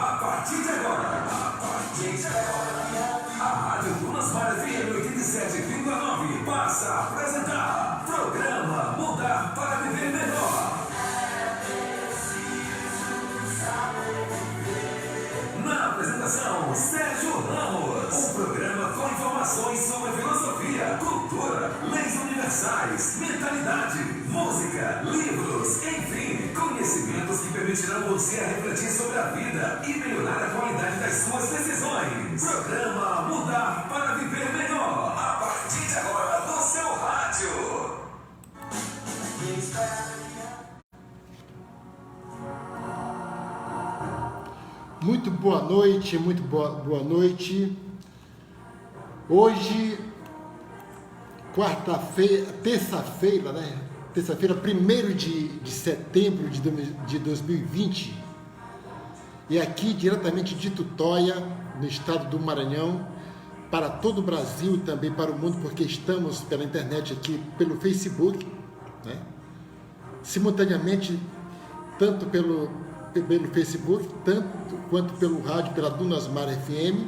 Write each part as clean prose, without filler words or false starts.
A partir de agora, a Rádio Dunas Mar FM 87,9 passa a apresentar programa Mudar para Viver Melhor. Na apresentação, Sérgio Ramos. Um programa com informações sobre filosofia, cultura, leis universais, mentalidade, música, livros, enfim, conhecimentos que permitirão você a refletir sobre a vida e melhorar a qualidade das suas decisões. Programa Mudar para Viver Melhor. A partir de agora, no seu rádio. Muito boa noite, muito boa noite. Hoje, terça-feira, né? Terça-feira, 1º de setembro de 2020. E aqui, diretamente de Tutóia, no estado do Maranhão, para todo o Brasil e também para o mundo, porque estamos pela internet aqui, pelo Facebook, né? Simultaneamente, tanto pelo Facebook, tanto quanto pelo rádio, pela Dunas Mar FM,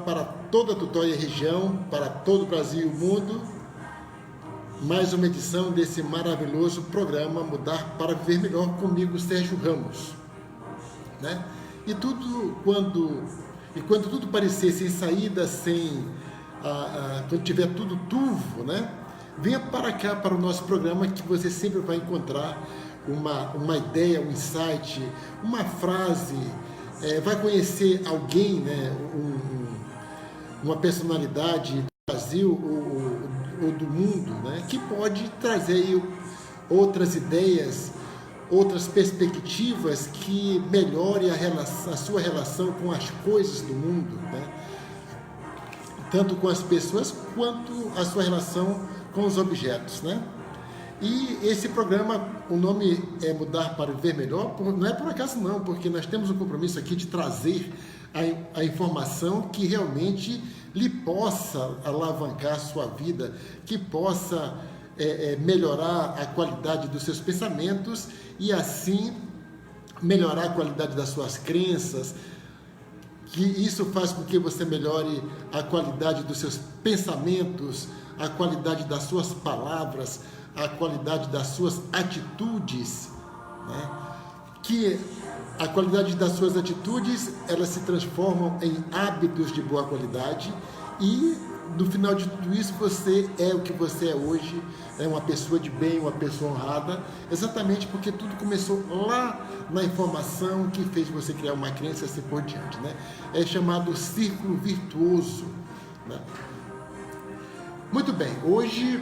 para toda a Tutóia região, para todo o Brasil e o mundo, mais uma edição desse maravilhoso programa Mudar para Viver Melhor, comigo, Sérgio Ramos, né? E quando tudo parecer sem saída, quando tiver tudo turvo, né? Venha para cá, para o nosso programa, que você sempre vai encontrar uma ideia, um insight, uma frase, vai conhecer alguém, né, uma personalidade do Brasil ou do mundo, né, que pode trazer aí outras ideias, outras perspectivas que melhore a sua relação com as coisas do mundo, né, tanto com as pessoas quanto a sua relação com os objetos, né? E esse programa, o nome é Mudar para Viver Melhor, não é por acaso não, porque nós temos um compromisso aqui de trazer a informação que realmente lhe possa alavancar a sua vida, que possa melhorar a qualidade dos seus pensamentos e assim melhorar a qualidade das suas crenças, que isso faz com que você melhore a qualidade dos seus pensamentos, a qualidade das suas palavras, a qualidade das suas atitudes, né? Que a qualidade das suas atitudes, elas se transformam em hábitos de boa qualidade e no final de tudo isso você é o que você é hoje, é uma pessoa de bem, uma pessoa honrada, exatamente porque tudo começou lá na informação que fez você criar uma crença e assim por diante, né? É chamado círculo virtuoso, né? Muito bem, hoje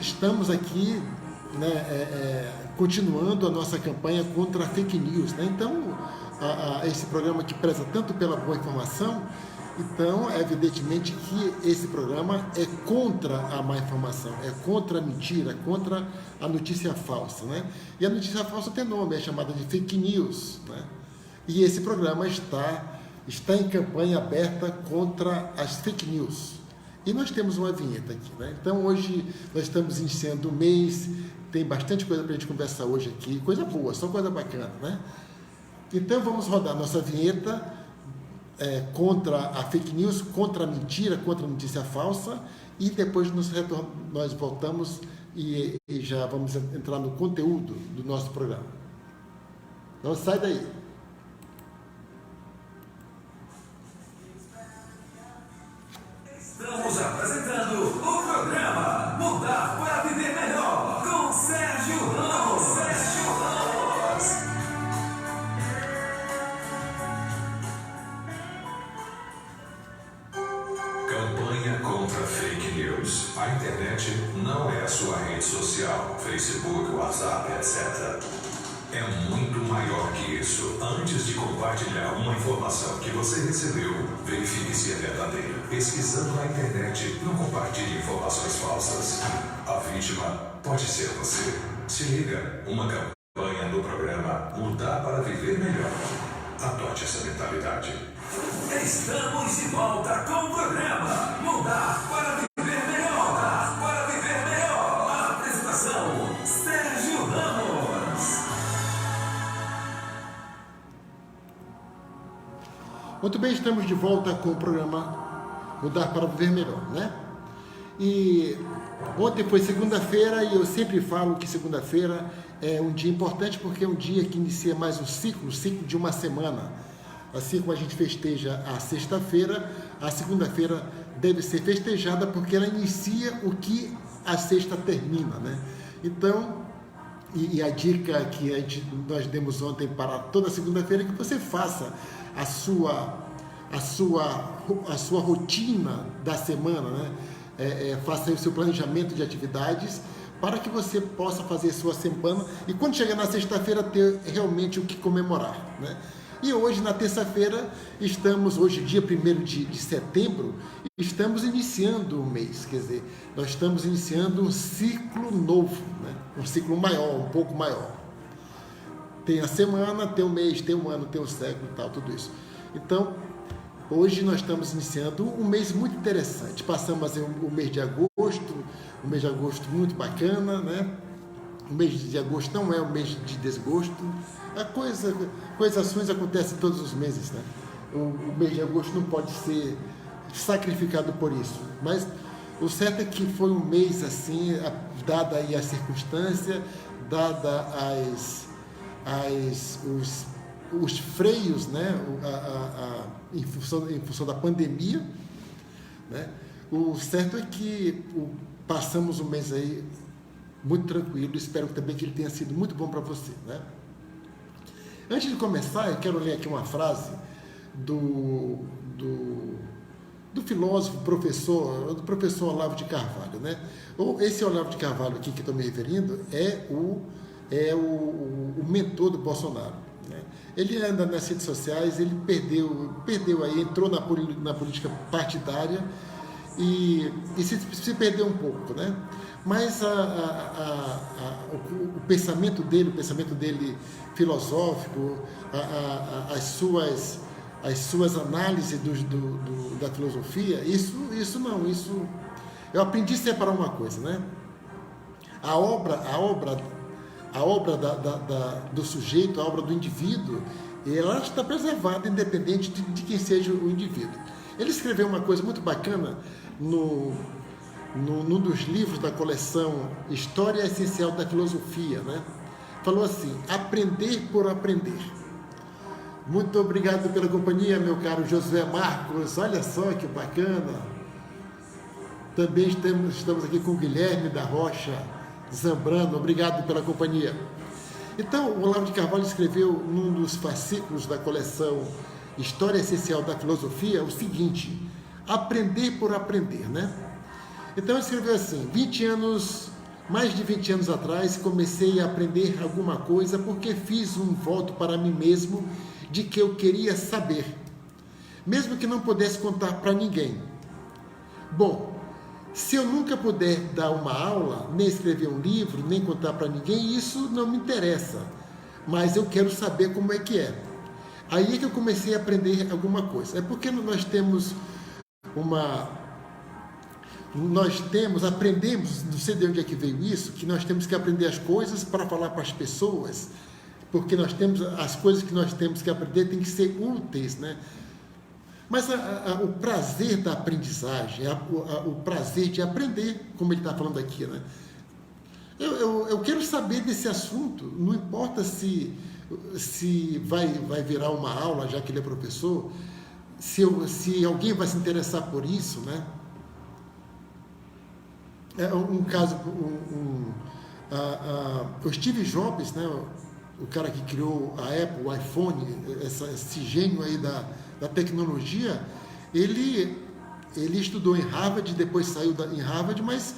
estamos aqui, né, continuando a nossa campanha contra a fake news, né? Então, esse programa que preza tanto pela boa informação, então, evidentemente que esse programa é contra a má informação, é contra a mentira, contra a notícia falsa, né? E a notícia falsa tem nome, é chamada de fake news, né? E esse programa está em campanha aberta contra as fake news. E nós temos uma vinheta aqui, né? Então hoje nós estamos iniciando o mês, tem bastante coisa para a gente conversar hoje aqui, coisa boa, só coisa bacana, né? Então vamos rodar nossa vinheta contra a fake news, contra a mentira, contra a notícia falsa, e depois nós voltamos e já vamos entrar no conteúdo do nosso programa. Então sai daí. Estamos apresentando o programa Mudar para Viver Melhor com Sérgio Ramos. Campanha contra fake news. A internet não é a sua rede social, Facebook, WhatsApp, etc. É muito maior que isso. Antes de compartilhar uma informação que você recebeu, verifique se é verdadeira. Pesquisando na internet, não compartilhe informações falsas. A vítima pode ser você. Se liga, uma campanha no programa Mudar para Viver Melhor. Adote essa mentalidade. Estamos de volta com o programa Mudar para Viver Melhor. A apresentação, Sérgio Ramos. Muito bem, estamos de volta com o programa Mudar para Viver Melhor, né? E ontem foi segunda-feira e eu sempre falo que segunda-feira é um dia importante porque é um dia que inicia mais um ciclo de uma semana. Assim como a gente festeja a sexta-feira, a segunda-feira deve ser festejada porque ela inicia o que a sexta termina, né? Então, e a dica que nós demos ontem para toda segunda-feira é que você faça a sua rotina da semana, né? Faça aí o seu planejamento de atividades para que você possa fazer a sua semana e quando chegar na sexta-feira ter realmente o que comemorar, né? E hoje, na terça-feira, hoje dia 1º de setembro, estamos iniciando o mês, quer dizer, nós estamos iniciando um ciclo novo, né? Um ciclo maior, um pouco maior. Tem a semana, tem o mês, tem o ano, tem o século e tal, tudo isso. Então, hoje nós estamos iniciando um mês muito interessante. Passamos o mês de agosto, um mês de agosto muito bacana, né? O mês de agosto não é um mês de desgosto. Coisas ruins acontecem todos os meses, né? O mês de agosto não pode ser sacrificado por isso. Mas o certo é que foi um mês assim, dada aí a circunstância, dada os freios, né? Em função da pandemia, né? O certo é que passamos um mês aí muito tranquilo, espero também que ele tenha sido muito bom para você, né? Antes de começar, eu quero ler aqui uma frase do filósofo, do professor Olavo de Carvalho, né? Esse Olavo de Carvalho aqui que estou me referindo é o mentor do Bolsonaro, né? Ele anda nas redes sociais, ele perdeu aí, entrou na política partidária e se perdeu um pouco, né? Mas o pensamento dele filosófico, as suas análises da filosofia, isso eu aprendi a separar uma coisa, né? A obra do sujeito, a obra do indivíduo, ela está preservada independente de quem seja o indivíduo. Ele escreveu uma coisa muito bacana num dos livros da coleção História Essencial da Filosofia, né? Falou assim: aprender por aprender. Muito obrigado pela companhia, meu caro Josué Marcos, olha só que bacana. Também estamos aqui com o Guilherme da Rocha Zambrano, obrigado pela companhia. Então, o Olavo de Carvalho escreveu num dos fascículos da coleção História Essencial da Filosofia o seguinte: aprender por aprender, né? Então ele escreveu assim: mais de 20 anos atrás, comecei a aprender alguma coisa porque fiz um voto para mim mesmo de que eu queria saber, mesmo que não pudesse contar para ninguém. Bom, se eu nunca puder dar uma aula, nem escrever um livro, nem contar para ninguém, isso não me interessa, mas eu quero saber como é que é. Aí é que eu comecei a aprender alguma coisa. É porque aprendemos, não sei de onde é que veio isso, que nós temos que aprender as coisas para falar para as pessoas, porque as coisas que nós temos que aprender têm que ser úteis, né? Mas o prazer da aprendizagem, o prazer de aprender, como ele está falando aqui, né? Eu quero saber desse assunto, não importa se vai virar uma aula, já que ele é professor, se alguém vai se interessar por isso, né? É um caso, o Steve Jobs, né, o cara que criou a Apple, o iPhone, esse gênio aí da tecnologia, ele estudou em Harvard, depois saiu em Harvard, mas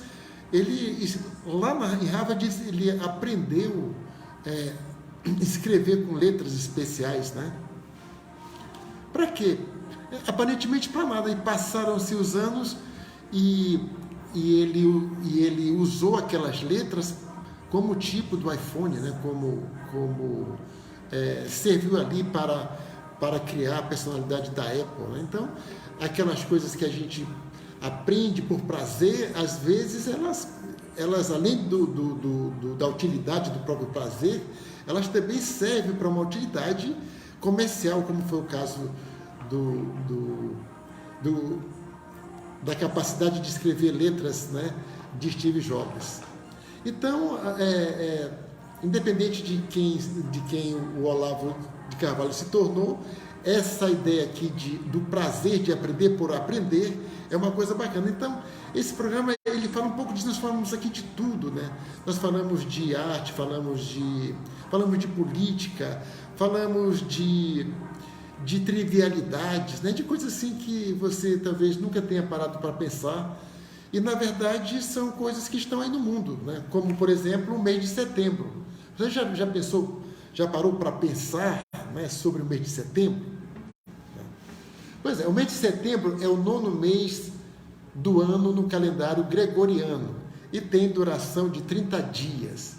em Harvard ele aprendeu escrever com letras especiais, né? Para quê? Aparentemente para nada. E passaram-se os anos e ele usou aquelas letras como tipo do iPhone, né? Como serviu ali para criar a personalidade da Apple, né? Então, aquelas coisas que a gente aprende por prazer, às vezes elas além da utilidade do próprio prazer, elas também servem para uma utilidade comercial, como foi o caso da capacidade de escrever letras, né, de Steve Jobs. Então, independente de quem o Olavo de Carvalho se tornou, essa ideia aqui do prazer de aprender por aprender é uma coisa bacana. Então, esse programa, ele fala um pouco disso, nós falamos aqui de tudo, né? Nós falamos de arte, falamos de política, falamos de trivialidades, né? De coisas assim que você talvez nunca tenha parado para pensar. E, na verdade, são coisas que estão aí no mundo, né? Como, por exemplo, o mês de setembro. Você já pensou, já parou para pensar, né, sobre o mês de setembro? Pois é, o mês de setembro é o 9º mês do ano no calendário gregoriano e tem duração de 30 dias.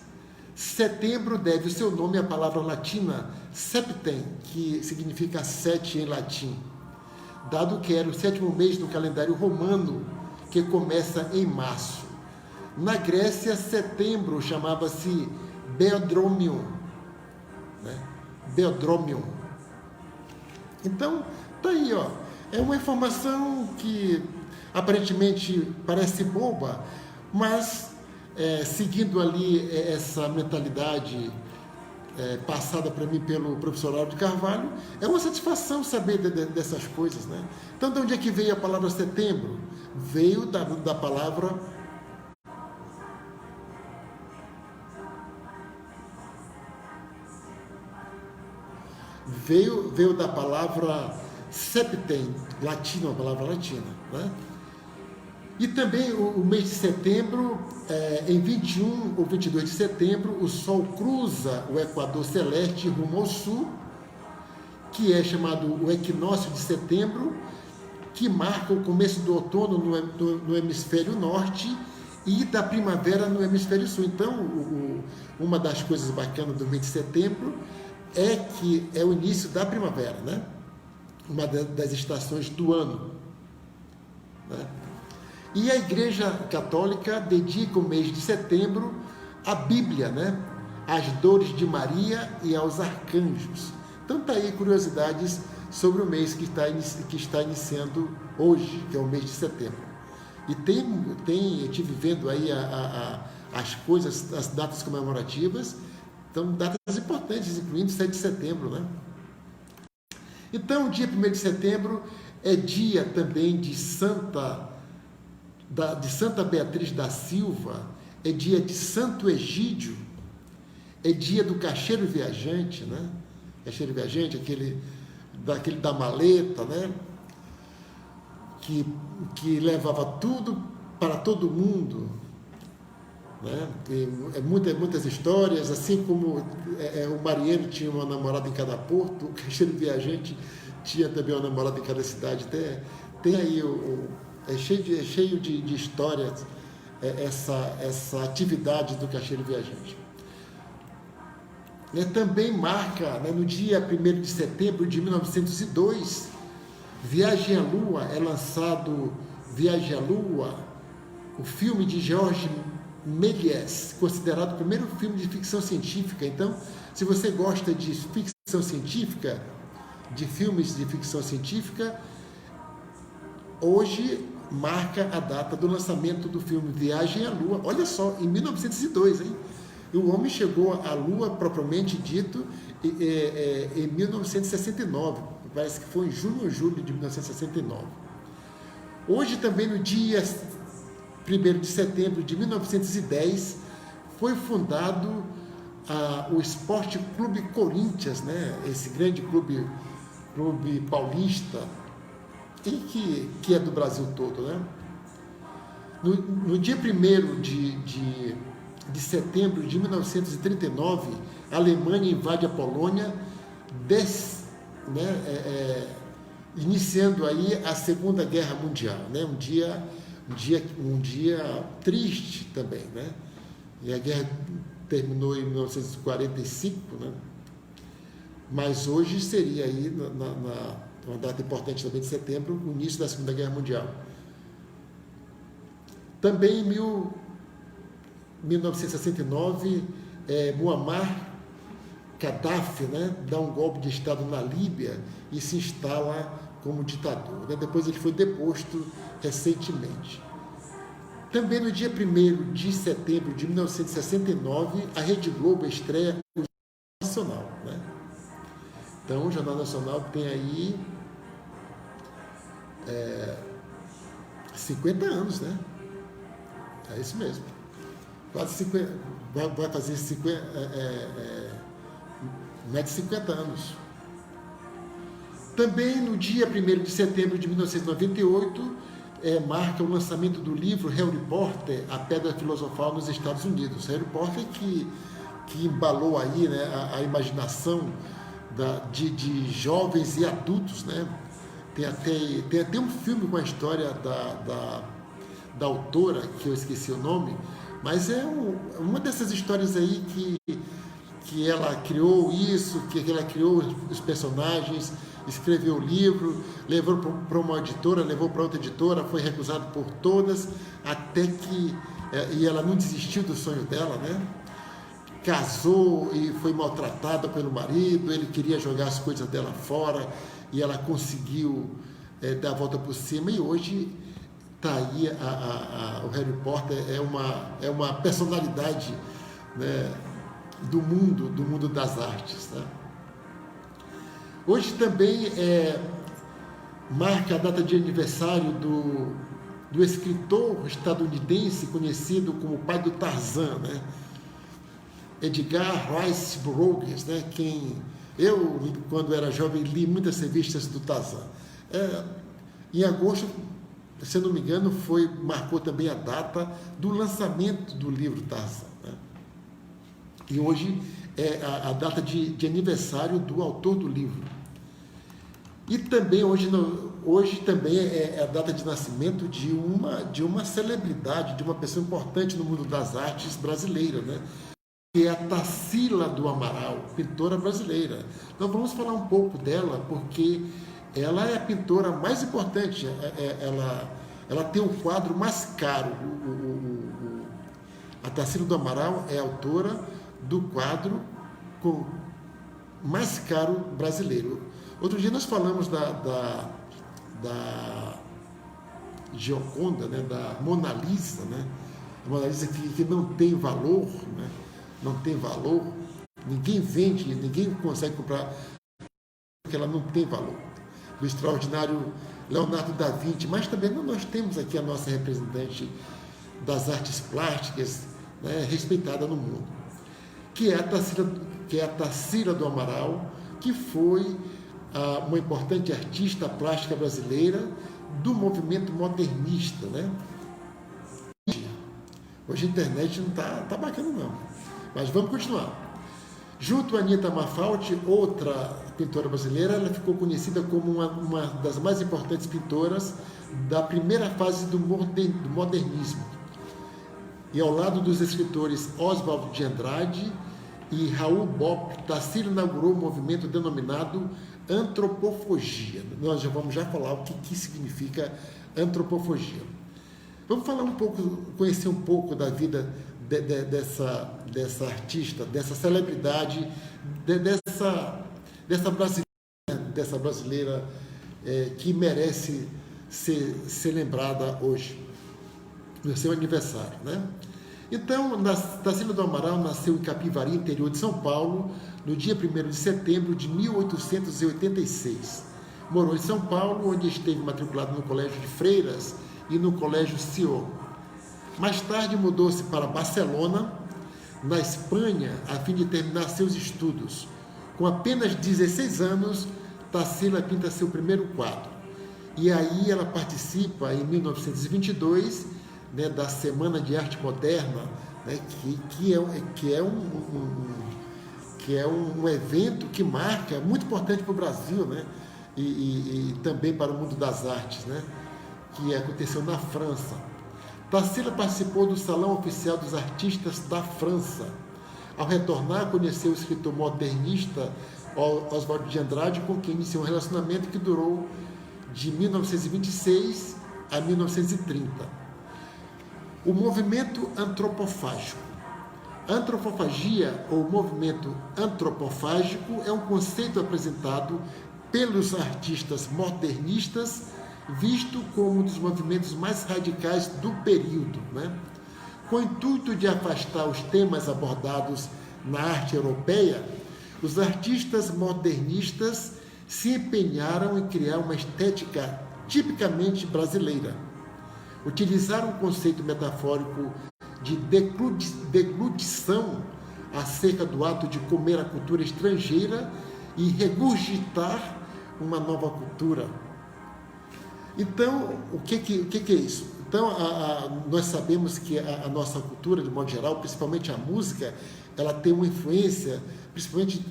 Setembro deve o seu nome à palavra latina septem, que significa 7 em latim, dado que era o 7º mês do calendário romano, que começa em março. Na Grécia, setembro chamava-se Beodromion, né? Beodromion. Então, tá aí, ó. É uma informação que aparentemente parece boba, mas seguindo ali essa mentalidade passada para mim pelo professor Olavo de Carvalho, é uma satisfação saber dessas coisas, né? Então, de onde é que veio a palavra setembro? Veio da palavra veio da palavra septem, latina, uma palavra latina, né? E também o mês de setembro, em 21 ou 22 de setembro, o Sol cruza o Equador celeste rumo ao sul, que é chamado o equinócio de setembro, que marca o começo do outono no hemisfério norte e da primavera no hemisfério sul. Então, uma das coisas bacanas do mês de setembro é que é o início da primavera, né? Uma das estações do ano, né? E a Igreja Católica dedica o mês de setembro à Bíblia, né? Às dores de Maria e aos arcanjos. Então tá aí curiosidades sobre o mês que está iniciando hoje, que é o mês de setembro. E eu estive vendo aí as coisas, as datas comemorativas, então datas importantes, incluindo 7 de setembro, né? Então, o dia 1º de setembro é dia também de Santa Beatriz da Silva, é dia de Santo Egídio, é dia do caixeiro viajante, né? Caixeiro viajante, aquele da maleta, né? Que levava tudo para todo mundo, né? Muitas histórias, assim como o marinheiro tinha uma namorada em cada porto, o caixeiro viajante tinha também uma namorada em cada cidade. Tem aí é cheio de histórias essa atividade do caixeiro viajante. Também marca, né, no dia 1º de setembro de 1902, Viagem à Lua, é lançado Viagem à Lua, o filme de Georges Méliès, considerado o primeiro filme de ficção científica. Então, se você gosta de ficção científica, de filmes de ficção científica, hoje marca a data do lançamento do filme Viagem à Lua. Olha só, em 1902, hein? E o homem chegou à Lua, propriamente dito, em 1969. Parece que foi em junho ou julho de 1969. Hoje, também, no dia 1º de setembro de 1910, foi fundado o Esporte Clube Corinthians, né? Esse grande clube paulista, e que é do Brasil todo, né? No dia 1º de setembro de 1939, a Alemanha invade a Polônia, iniciando aí a Segunda Guerra Mundial, né? Um dia triste também, né? E a guerra terminou em 1945, né? Mas hoje seria aí, uma data importante também de setembro, o início da Segunda Guerra Mundial. Também em 1969, Muammar Gaddafi, né, dá um golpe de Estado na Líbia e se instala como ditador, né? Depois ele foi deposto recentemente. Também no dia 1º de setembro de 1969, a Rede Globo estreia o Jornal Nacional, né? Então, o Jornal Nacional tem aí 50 anos, né? É isso mesmo. Quase 50, vai fazer 50, mais de 50 anos. Também no dia 1º de setembro de 1998, marca o lançamento do livro Harry Potter, A Pedra Filosofal nos Estados Unidos. Harry Potter que embalou aí, né, a imaginação de jovens e adultos, né? Tem até um filme com a história da autora, que eu esqueci o nome, mas é uma dessas histórias aí que ela criou isso, que ela criou os personagens, escreveu o livro, levou para uma editora, levou para outra editora, foi recusado por todas, até que e ela não desistiu do sonho dela, né? Casou e foi maltratada pelo marido, ele queria jogar as coisas dela fora e ela conseguiu dar a volta por cima, e hoje está aí o Harry Potter é uma personalidade, né, do mundo das artes, né? Hoje também marca a data de aniversário do escritor estadunidense conhecido como o pai do Tarzan, né? Edgar Rice Burroughs, né? Eu, quando era jovem, li muitas revistas do Tarzan. Em agosto, se eu não me engano, marcou também a data do lançamento do livro Tarzan, né? E hoje é a data de aniversário do autor do livro. E também hoje também é a data de nascimento de uma celebridade, de uma pessoa importante no mundo das artes brasileira, né? Que é a Tarsila do Amaral, pintora brasileira. Então vamos falar um pouco dela, porque ela é a pintora mais importante. Ela tem o quadro mais caro. A Tarsila do Amaral é autora do quadro mais caro brasileiro. Outro dia nós falamos da Gioconda, né, da Mona Lisa, né? A Mona Lisa que não tem valor, né? Não tem valor, ninguém vende, ninguém consegue comprar, porque ela não tem valor. Do extraordinário Leonardo da Vinci, mas também nós temos aqui a nossa representante das artes plásticas, né, respeitada no mundo, que é a Tarsila do Amaral, que foi uma importante artista plástica brasileira do movimento modernista, né? Hoje a internet não está bacana não, mas vamos continuar. Junto a Anita Malfatti, outra pintora brasileira, ela ficou conhecida como uma das mais importantes pintoras da primeira fase do modernismo. E ao lado dos escritores Oswald de Andrade e Raul Bopp, Tarsila inaugurou um movimento denominado antropofagia. Nós já vamos falar o que significa antropofagia. Vamos falar conhecer um pouco da vida dessa artista, dessa celebridade, dessa brasileira que merece ser lembrada hoje, no seu aniversário, né? Então, Tarsila do Amaral nasceu em Capivari, interior de São Paulo, no dia 1º de setembro de 1886. Morou em São Paulo, onde esteve matriculado no Colégio de Freiras e no Colégio Sion. Mais tarde mudou-se para Barcelona, na Espanha, a fim de terminar seus estudos. Com apenas 16 anos, Tarsila pinta seu primeiro quadro. E aí ela participa, em 1922, né, da Semana de Arte Moderna, né, que é um evento que marca, muito importante para o Brasil, né, e também para o mundo das artes, né, que aconteceu na França. Tarsila participou do Salão Oficial dos Artistas da França. Ao retornar, conheceu o escritor modernista Oswald de Andrade, com quem iniciou um relacionamento que durou de 1926 a 1930. O movimento antropofágico. A antropofagia, ou movimento antropofágico, é um conceito apresentado pelos artistas modernistas, visto como um dos movimentos mais radicais do período, né? Com o intuito de afastar os temas abordados na arte europeia, os artistas modernistas se empenharam em criar uma estética tipicamente brasileira. Utilizaram o conceito metafórico de deglutição acerca do ato de comer a cultura estrangeira e regurgitar uma nova cultura. Então, o que é isso? Então, nós sabemos que a nossa cultura, de modo geral, principalmente a música, ela tem uma influência, principalmente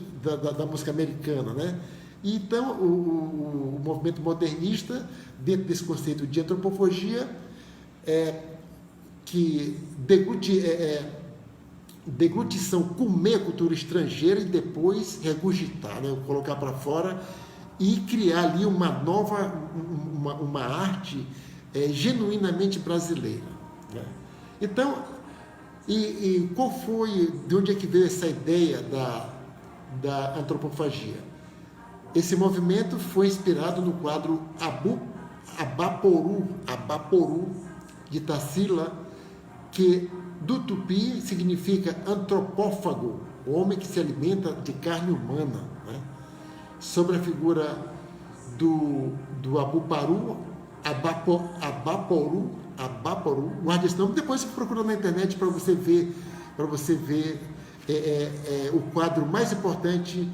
da música americana, né? E então, o movimento modernista, dentro desse conceito de antropofagia, que deglutição, comer a cultura estrangeira e depois regurgitar, né? Colocar para fora e criar ali uma nova, uma arte genuinamente brasileira, né? Então, e qual foi, de onde é que veio essa ideia da antropofagia? Esse movimento foi inspirado no quadro Abaporu, de Tarsila, que do tupi significa antropófago, o homem que se alimenta de carne humana, né? Sobre a figura do Abaporu, guarde esse nome, depois você procura na internet para você ver o quadro mais importante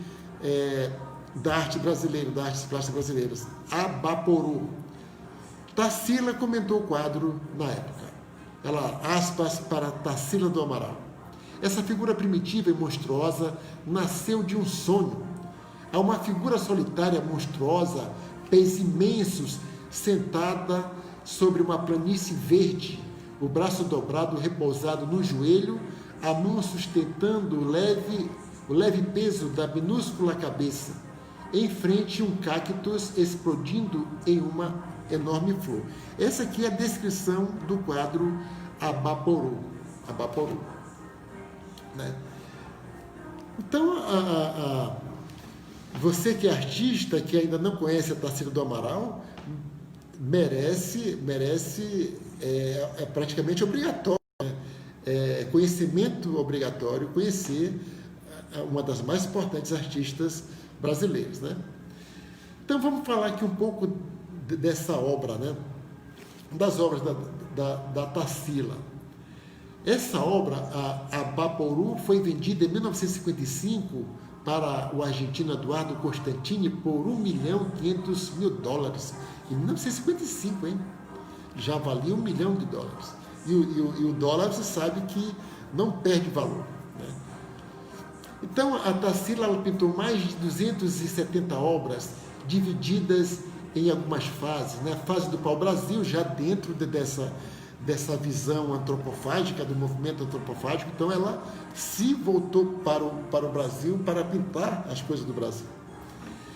da arte brasileira, das artes plásticas brasileiras, Abaporu. Tarsila comentou o quadro na época. Ela, aspas, para Tarsila do Amaral. Essa figura primitiva e monstruosa nasceu de um sonho. Há uma figura solitária monstruosa, pés imensos, sentada sobre uma planície verde, o braço dobrado repousado no joelho, a mão sustentando o leve peso da minúscula cabeça. Em frente, um cactus explodindo em uma enorme flor. Essa aqui é a descrição do quadro Abaporu, né? Então, você que é artista, que ainda não conhece a Tarsila do Amaral, merece praticamente obrigatório, né? Conhecimento obrigatório, conhecer uma das mais importantes artistas brasileiras, né? Então vamos falar aqui um pouco dessa obra, né? Das obras da Tarsila. Essa obra, a Abaporu, foi vendida em 1955 para o argentino Eduardo Constantini por $1.500.000. Em 1955, hein? Já valia $1 milhão. E o dólar, você sabe que não perde valor, né? Então, a Tarsila, ela pintou mais de 270 obras, divididas em algumas fases, né? A fase do pau-brasil, já dentro dessa visão antropofágica, do movimento antropofágico. Então, ela se voltou para o Brasil para pintar as coisas do Brasil.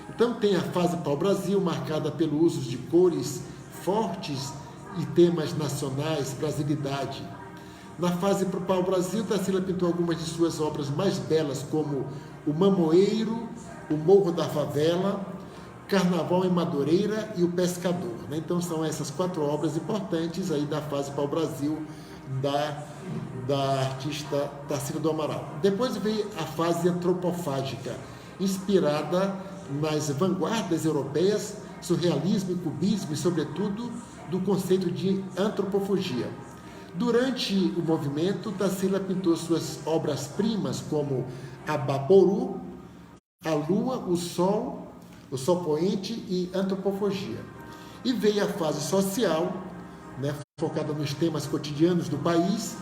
Então, tem a fase pau-brasil, marcada pelo uso de cores fortes e temas nacionais, brasilidade. Na fase pau-brasil, Tarsila pintou algumas de suas obras mais belas, como O Mamoeiro, O Morro da Favela, Carnaval em Madureira e O Pescador, né? Então, são essas 4 obras importantes aí da fase pau-brasil da artista Tarsila do Amaral. Depois veio a fase antropofágica, inspirada nas vanguardas europeias, surrealismo e cubismo, e, sobretudo, do conceito de antropofagia. Durante o movimento, Tarsila pintou suas obras-primas, como Abaporu, A Lua, o Sol Poente e Antropofagia. E veio a fase social, né, focada nos temas cotidianos do país,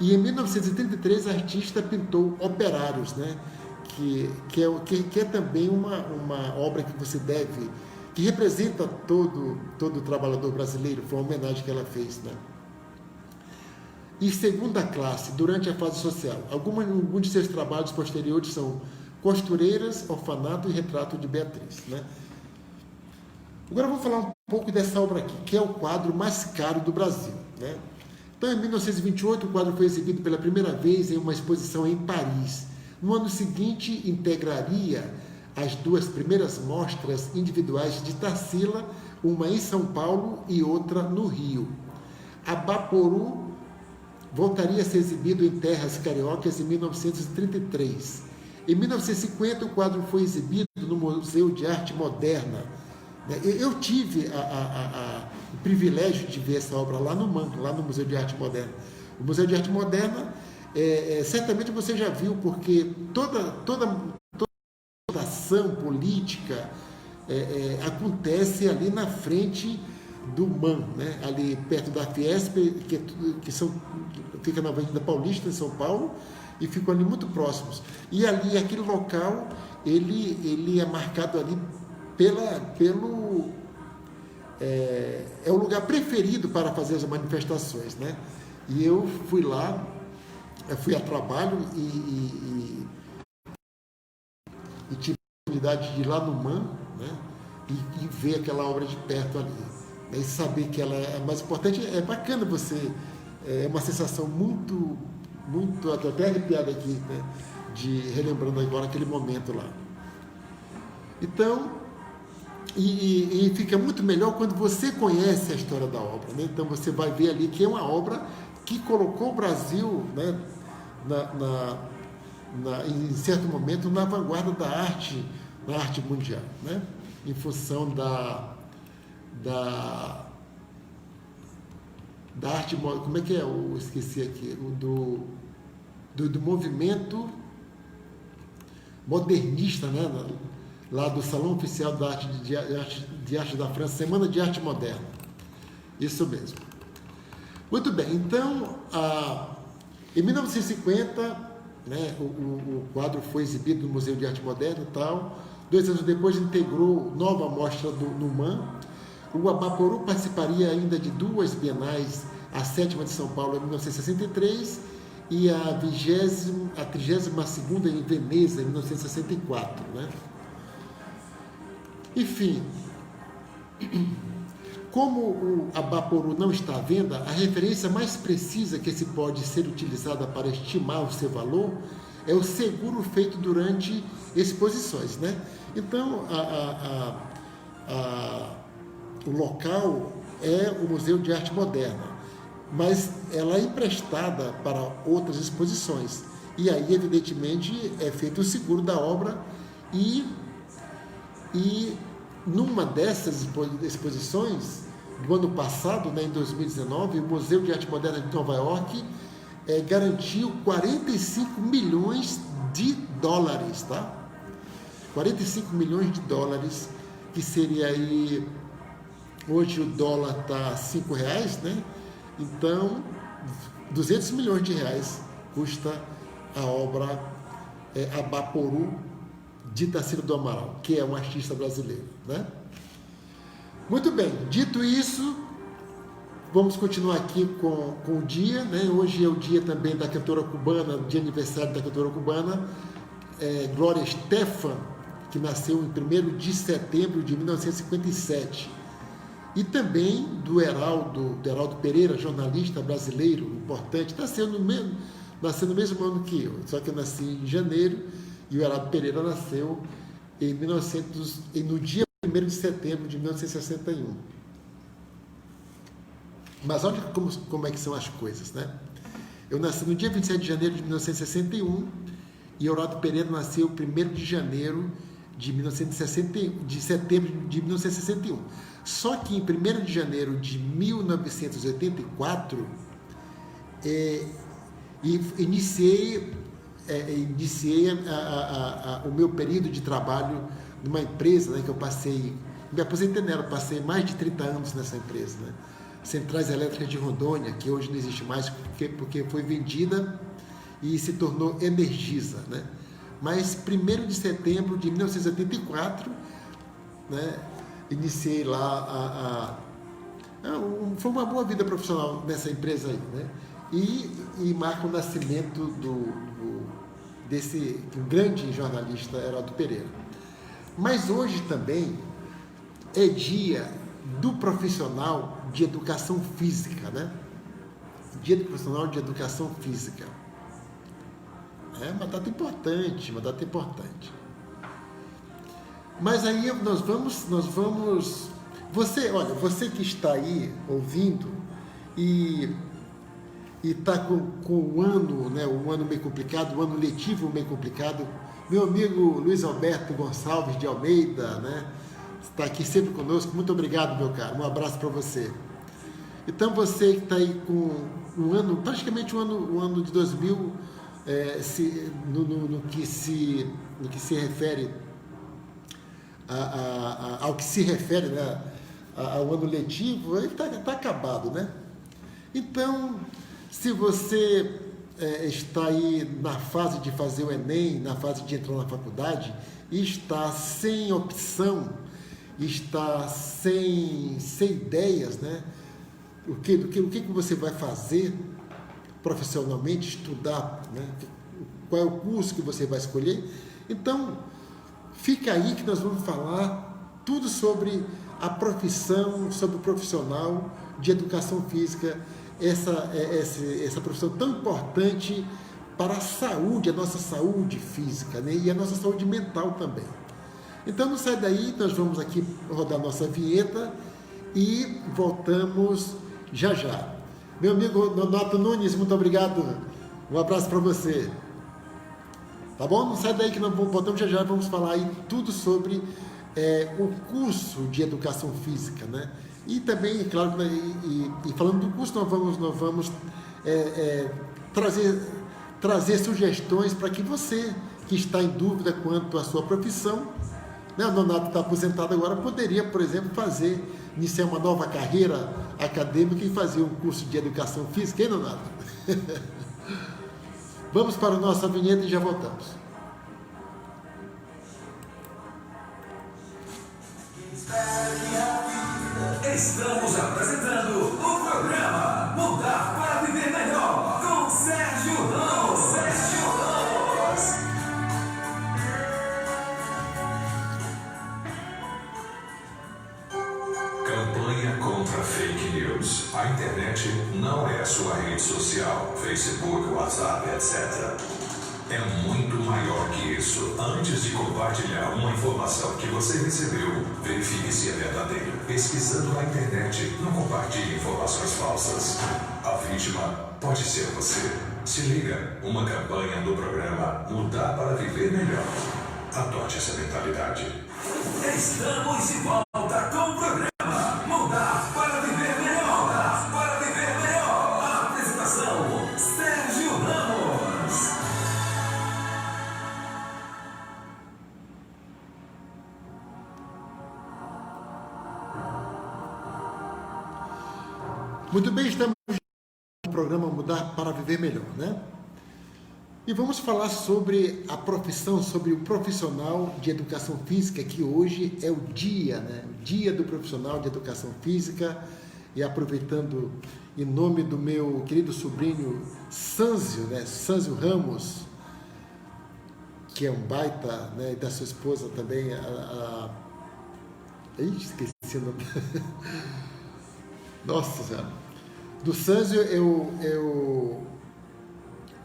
e em 1933 a artista pintou Operários, né, que é também uma obra que você deve, que representa todo o trabalhador brasileiro. Foi uma homenagem que ela fez, né? E Segunda Classe, durante a fase social. Alguns de seus trabalhos posteriores são Costureiras, Orfanato e Retrato de Beatriz, né? Agora vamos falar um pouco dessa obra aqui, que é o quadro mais caro do Brasil, né? Então, em 1928, o quadro foi exibido pela primeira vez em uma exposição em Paris. No ano seguinte, integraria as duas primeiras mostras individuais de Tarsila, uma em São Paulo e outra no Rio. Abaporu voltaria a ser exibido em terras cariocas em 1933. Em 1950, o quadro foi exibido no Museu de Arte Moderna. Eu tive o privilégio de ver essa obra lá no MAN, lá no Museu de Arte Moderna. O Museu de Arte Moderna, certamente você já viu, porque toda ação política acontece ali na frente do MAN, né? Ali perto da Fiesp, fica na Avenida Paulista, em São Paulo, e ficam ali muito próximos. E ali, aquele local, ele é marcado ali é o lugar preferido para fazer as manifestações, né? E eu fui lá, fui a trabalho e tive a oportunidade de ir lá no MAN, né? E ver aquela obra de perto ali, né? E saber que ela é mais importante. É bacana você, é uma sensação muito, até arrepiada aqui, né? Relembrando agora aquele momento lá. Então, e fica muito melhor quando você conhece a história da obra, né? Então você vai ver ali que é uma obra que colocou o Brasil, né, em certo momento na vanguarda da arte, na arte mundial, né? Em função da arte, como é que é? Eu esqueci aqui, do movimento modernista, né? Lá do Salão Oficial da Arte de Arte da França, Semana de Arte Moderna. Isso mesmo. Muito bem, então, em 1950, né, o quadro foi exibido no Museu de Arte Moderna e tal. 2 anos depois, integrou nova mostra no MAN. O Abaporu participaria ainda de 2 bienais, a 7ª de São Paulo em 1963 e a 32ª em Veneza em 1964, né? Enfim, como o Abaporu não está à venda, a referência mais precisa que se pode ser utilizada para estimar o seu valor é o seguro feito durante exposições, né? Então, o local é o Museu de Arte Moderna, mas ela é emprestada para outras exposições. E aí, evidentemente, é feito o seguro da obra e numa dessas exposições, do ano passado, né, em 2019, o Museu de Arte Moderna de Nova York garantiu 45 milhões de dólares, tá? 45 milhões de dólares, que seria aí, hoje o dólar está a R$5, né? Então, 200 milhões de reais custa a obra Abaporu, de Tarsila do Amaral, que é um artista brasileiro, né? Muito bem, dito isso, vamos continuar aqui com o dia, né? Hoje é o dia também da cantora cubana, de aniversário da cantora cubana, Gloria Estefan, que nasceu em 1º de setembro de 1957. E também do Heraldo Pereira, jornalista brasileiro importante, nasceu no mesmo ano que eu, só que eu nasci em janeiro, e o Heraldo Pereira nasceu no dia 1º de setembro de 1961. Mas olha como é que são as coisas, né? Eu nasci no dia 27 de janeiro de 1961 e Heraldo Pereira nasceu 1º de janeiro de setembro de 1961. Só que em 1º de janeiro de 1984, iniciei o meu período de trabalho numa empresa, né, que eu me aposentei nela, passei mais de 30 anos nessa empresa, né? Centrais Elétricas de Rondônia, que hoje não existe mais porque foi vendida e se tornou Energisa, né? Mas 1º de setembro de 1984, né, iniciei lá foi uma boa vida profissional nessa empresa aí, né? E marca o nascimento desse grande jornalista Heraldo Pereira. Mas hoje também é dia do profissional de educação física, né? Dia do profissional de educação física. É uma data importante, Mas aí nós vamos, você que está aí ouvindo e está com o ano, né, um ano meio complicado, o ano letivo meio complicado, meu amigo Luiz Alberto Gonçalves de Almeida, né, está aqui sempre conosco, muito obrigado, meu caro, um abraço para você. Então você que está aí com um ano, praticamente um ano de 2000, no que se refere ao que se refere, né, ao ano letivo, ele está acabado, né? Então, se você está aí na fase de fazer o Enem, na fase de entrar na faculdade, e está sem opção, está sem ideias, né? Do que você vai fazer profissionalmente, estudar, né? Qual é o curso que você vai escolher? Então, fica aí que nós vamos falar tudo sobre a profissão, sobre o profissional de educação física, essa profissão tão importante para a saúde, a nossa saúde física, né? E a nossa saúde mental também. Então não sai daí, nós vamos aqui rodar nossa vinheta e voltamos já já. Meu amigo Nonato Nunes, muito obrigado, um abraço para você. Tá bom? Não sai daí que nós voltamos já já, vamos falar aí tudo sobre o curso de educação física, né? E também, claro, e falando do curso, nós vamos trazer sugestões para que você, que está em dúvida quanto à sua profissão, né? O Nonato está aposentado agora, poderia, por exemplo, iniciar uma nova carreira acadêmica e fazer um curso de educação física, hein, Nonato? Vamos para a nossa vinheta e já voltamos. Estamos apresentando o programa Mudar para Viver Melhor com Sérgio Ramos. Campanha contra fake news. A internet não é sua rede social, Facebook, WhatsApp, etc. É muito maior que isso. Antes de compartilhar uma informação que você recebeu, verifique se é verdadeira. Pesquisando na internet, não compartilhe informações falsas. A vítima pode ser você. Se liga, uma campanha do programa Mudar para Viver Melhor. Adote essa mentalidade. Estamos de volta com o programa Mudar para Viver Melhor. Para Viver Melhor. A apresentação, Sérgio Ramos. Muito bem, estamos no programa Mudar para Viver Melhor, né? E vamos falar sobre a profissão, sobre o profissional de educação física, que hoje é o dia, né? O dia do profissional de educação física. E aproveitando em nome do meu querido sobrinho Sânzio, né? Sânzio Ramos, que é um baita, né? E da sua esposa também, esqueci o nome. Nossa Senhora. Do Sânzio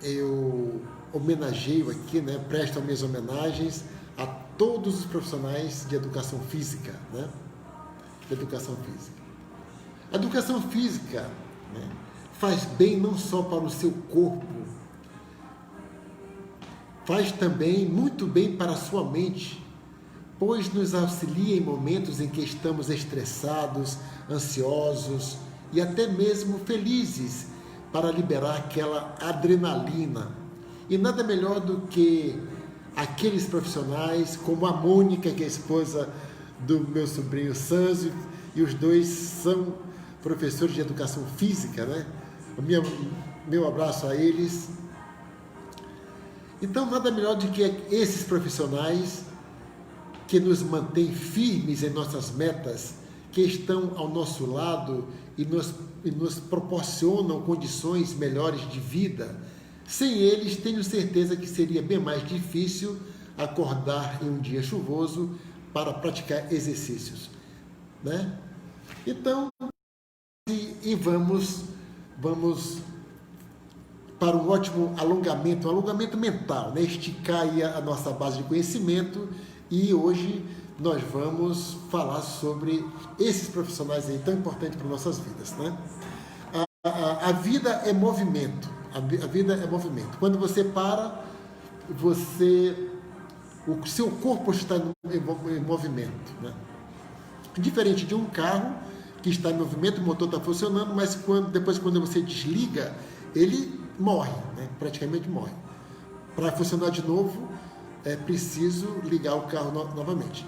eu homenageio aqui, né? Presto minhas homenagens a todos os profissionais de educação física, né? De educação física. A educação física, né, faz bem não só para o seu corpo, faz também muito bem para a sua mente, pois nos auxilia em momentos em que estamos estressados, ansiosos e até mesmo felizes, para liberar aquela adrenalina. E nada melhor do que aqueles profissionais, como a Mônica, que é a esposa do meu sobrinho Sânzio, e os dois são professores de educação física, né? Meu abraço a eles. Então, nada melhor do que esses profissionais que nos mantêm firmes em nossas metas, que estão ao nosso lado e nos proporcionam condições melhores de vida. Sem eles, tenho certeza que seria bem mais difícil acordar em um dia chuvoso para praticar exercícios, né? Então, vamos para um ótimo alongamento mental, né? Esticar aí a nossa base de conhecimento. E hoje nós vamos falar sobre esses profissionais aí tão importantes para nossas vidas, né? A vida é movimento. A vida é movimento. Quando você para, o seu corpo está em movimento, né? Diferente de um carro que está em movimento, o motor está funcionando, mas depois quando você desliga, ele morre, né? Praticamente morre. Para funcionar de novo, é preciso ligar o carro novamente.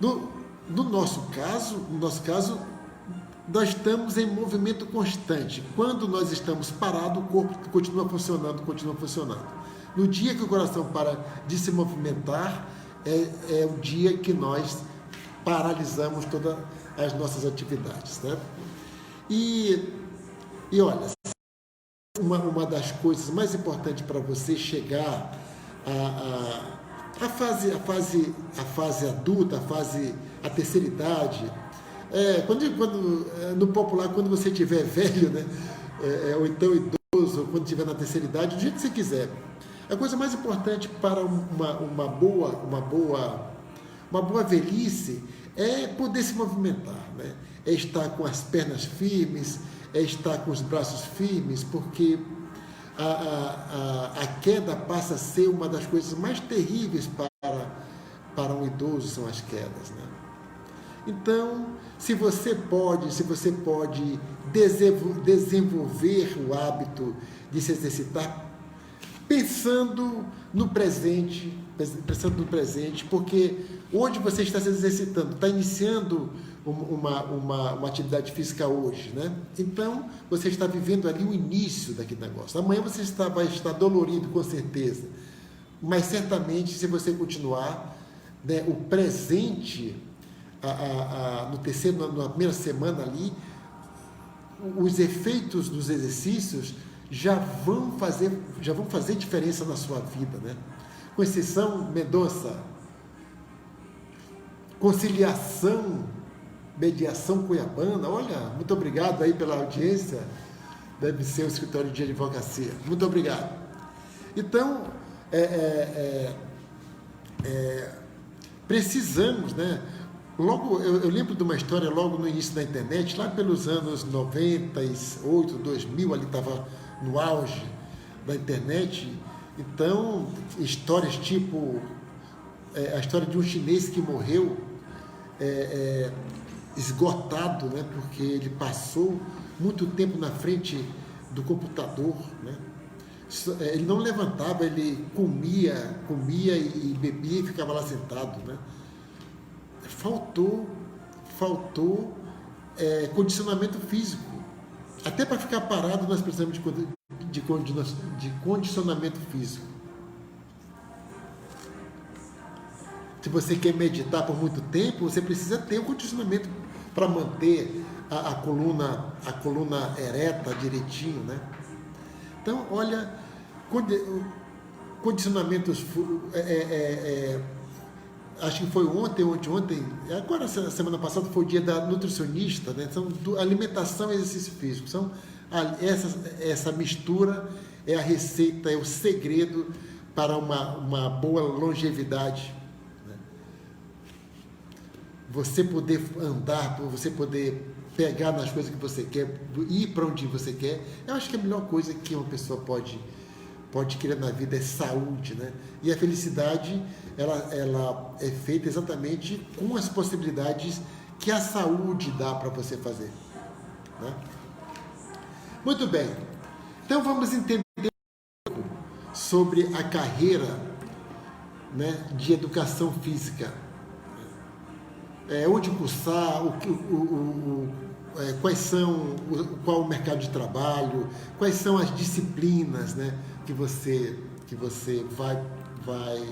No nosso caso, nós estamos em movimento constante. Quando nós estamos parados, o corpo continua funcionando. No dia que o coração para de se movimentar, é o dia que nós paralisamos todas as nossas atividades, né? E olha, uma das coisas mais importantes para você chegar a fase adulta, a terceira idade, no popular, quando você estiver velho, né? Ou então idoso, ou quando estiver na terceira idade, do jeito que você quiser. A coisa mais importante para uma boa velhice é poder se movimentar, né? É estar com as pernas firmes, é estar com os braços firmes, porque a queda passa a ser uma das coisas mais terríveis para um idoso, são as quedas, né? Então, se você pode desenvolver o hábito de se exercitar pensando no presente, porque hoje você está se exercitando, está iniciando uma atividade física hoje, né? Então, você está vivendo ali o início daquele negócio. Amanhã você vai estar dolorido, com certeza, mas certamente, se você continuar, né, o presente, na primeira semana ali, os efeitos dos exercícios já vão fazer diferença na sua vida, né? Conceição Mendonça, Conciliação, Mediação Cuiabana, olha, muito obrigado aí pela audiência, deve ser o escritório de advocacia, muito obrigado. Então, precisamos, né? Logo, eu lembro de uma história logo no início da internet, lá pelos anos 98, 2000, ali estava no auge da internet. Então, histórias tipo a história de um chinês que morreu esgotado, né, porque ele passou muito tempo na frente do computador, né? Ele não levantava, ele comia e bebia e ficava lá sentado, né? Faltou condicionamento físico. Até para ficar parado nós precisamos de condicionamento físico. Se você quer meditar por muito tempo, você precisa ter um condicionamento para manter a coluna ereta direitinho, né? Então, olha, condicionamentos, acho que foi ontem, agora semana passada foi o dia da nutricionista, né? São alimentação e exercício físico, essa mistura é a receita, é o segredo para uma boa longevidade, né? Você poder andar, você poder pegar nas coisas que você quer, ir para onde você quer, eu acho que a melhor coisa que uma pessoa pode querer na vida é saúde, né? E a felicidade, ela é feita exatamente com as possibilidades que a saúde dá para você fazer, né? Muito bem, então vamos entender um pouco sobre a carreira, né, de educação física. Onde cursar, qual o mercado de trabalho, quais são as disciplinas, né, que você vai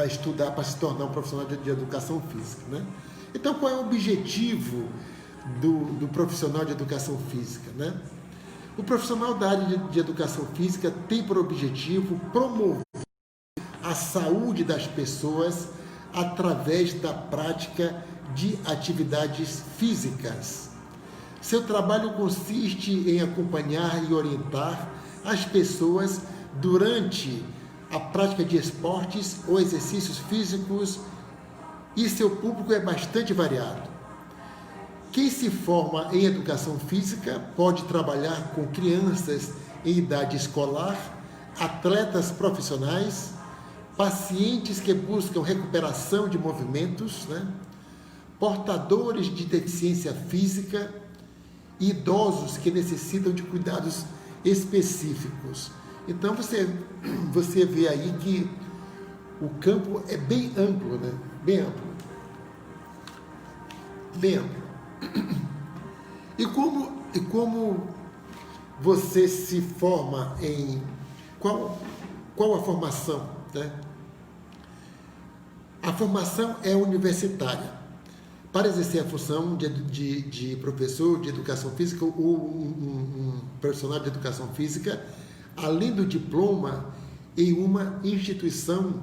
estudar para se tornar um profissional de educação física, né? Então, qual é o objetivo do profissional de educação física, né? O profissional da área de educação física tem por objetivo promover a saúde das pessoas através da prática de atividades físicas. Seu trabalho consiste em acompanhar e orientar as pessoas durante a prática de esportes ou exercícios físicos e seu público é bastante variado. Quem se forma em educação física pode trabalhar com crianças em idade escolar, atletas profissionais, pacientes que buscam recuperação de movimentos, né? Portadores de deficiência física e idosos que necessitam de cuidados específicos. Então você vê aí que o campo é bem amplo, né? Bem amplo. Bem amplo. E como você se forma em... Qual a formação, né? A formação é universitária. Para exercer a função de professor de educação física ou um profissional de educação física, além do diploma em uma instituição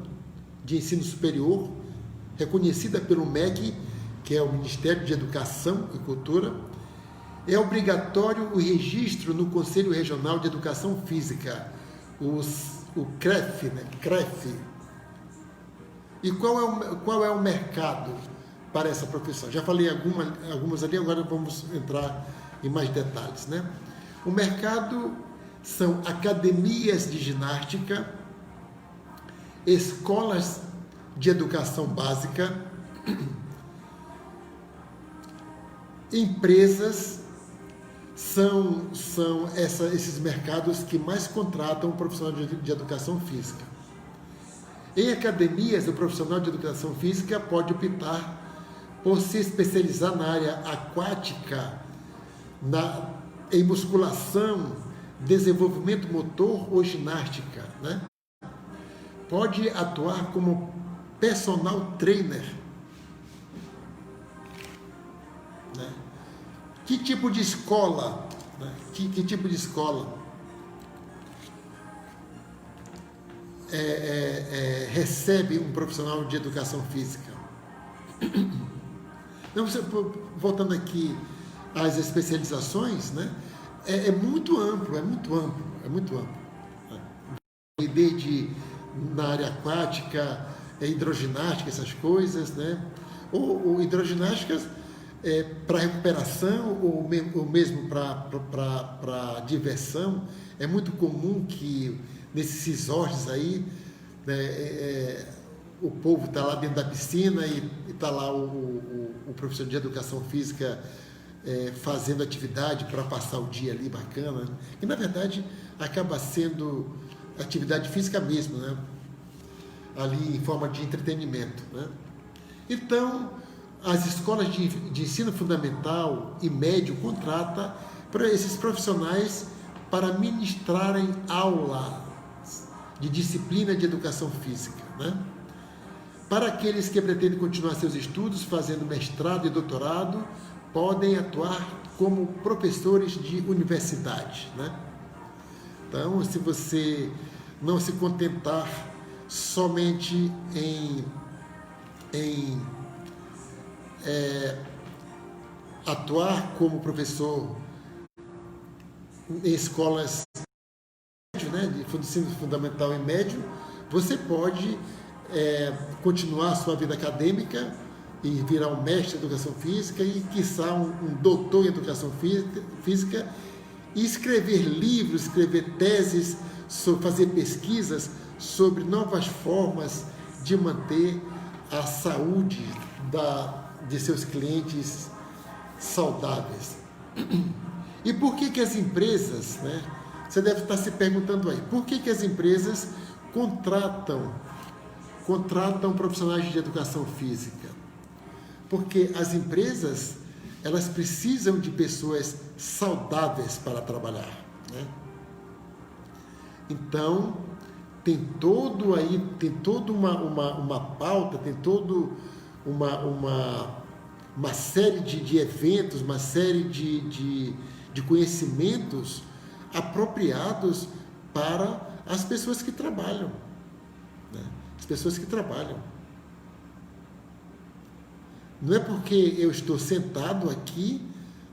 de ensino superior reconhecida pelo MEC, que é o Ministério de Educação e Cultura, é obrigatório o registro no Conselho Regional de Educação Física, o CREF, né? CREF. E qual é o mercado para essa profissão? Já falei algumas ali, agora vamos entrar em mais detalhes, né? O mercado são academias de ginástica, escolas de educação básica, empresas, são esses mercados que mais contratam um profissional de educação física. Em academias, o profissional de educação física pode optar por se especializar na área aquática, em musculação, desenvolvimento motor ou ginástica, né? Pode atuar como personal trainer, né? Que tipo de escola, né? Que tipo de escola recebe um profissional de educação física? Então, voltando aqui às especializações, né? É muito amplo. Desde na área aquática, hidroginástica, essas coisas, né? Ou hidroginásticas para recuperação, ou mesmo para diversão. É muito comum que nesses resorts aí, né, o povo está lá dentro da piscina e está lá o professor de educação física fazendo atividade para passar o dia ali bacana, que na verdade acaba sendo atividade física mesmo, né? Ali em forma de entretenimento, né? Então, as escolas de ensino fundamental e médio contratam para esses profissionais para ministrarem aula de disciplina de educação física, né? Para aqueles que pretendem continuar seus estudos, fazendo mestrado e doutorado, podem atuar como professores de universidade, né? Então, se você não se contentar somente em atuar como professor em escolas, né, de ensino fundamental e médio, você pode continuar a sua vida acadêmica e virar um mestre em educação física e, quiçá, um doutor em educação física e escrever livros, escrever teses, fazer pesquisas sobre novas formas de manter a saúde de seus clientes saudáveis. E por que as empresas, né? Você deve estar se perguntando aí, por que as empresas contratam profissionais de educação física? Porque as empresas, elas precisam de pessoas saudáveis para trabalhar, né? Então, tem toda uma pauta, tem toda uma série de eventos, uma série de conhecimentos apropriados para as pessoas que trabalham, né? As pessoas que trabalham. Não é porque eu estou sentado aqui,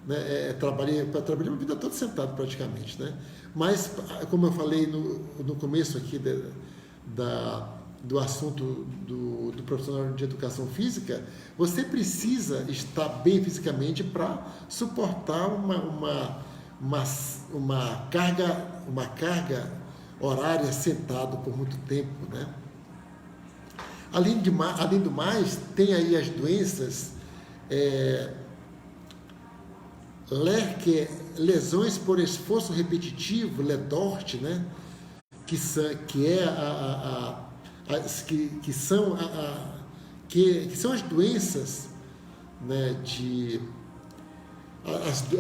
né, trabalhei a vida toda sentado praticamente, né? Mas, como eu falei no começo aqui do assunto do profissional de educação física, você precisa estar bem fisicamente para suportar uma carga horária sentado por muito tempo, né? Além do mais, tem aí as doenças, lesões por esforço repetitivo, LEDORT, né? que são as doenças, né,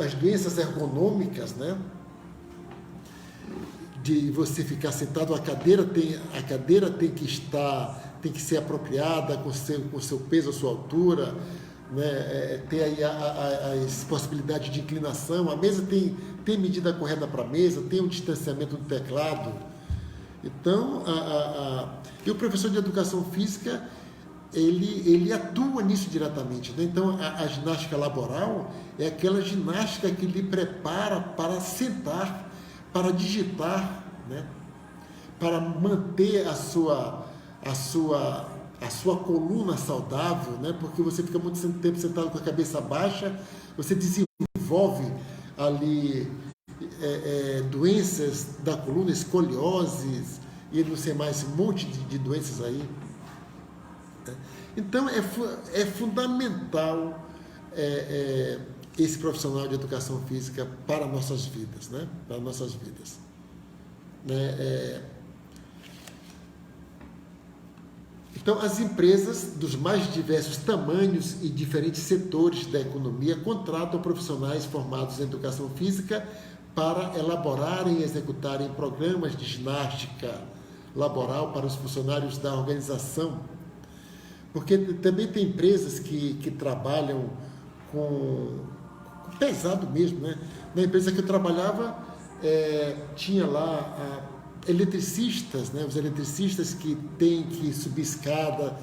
as doenças ergonômicas, né, de você ficar sentado, a cadeira tem que ser apropriada com seu peso, a sua altura, né, tem aí as possibilidades de inclinação, a mesa tem medida correta para a mesa, tem o distanciamento do teclado. Então, e o professor de educação física, ele atua nisso diretamente, né? Então, a ginástica laboral é aquela ginástica que lhe prepara para sentar, para digitar, né? Para manter a sua coluna saudável, né? Porque você fica muito tempo sentado com a cabeça baixa, você desenvolve ali doenças da coluna, escolioses e não sei mais, um monte de doenças aí. Então, é fundamental esse profissional de educação física para nossas vidas, né? Para nossas vidas. Então, as empresas dos mais diversos tamanhos e diferentes setores da economia contratam profissionais formados em educação física para elaborarem e executarem programas de ginástica laboral para os funcionários da organização. Porque também tem empresas que trabalham com pesado mesmo, né? Na empresa que eu trabalhava, tinha lá eletricistas, né? Os eletricistas que têm que subir escada,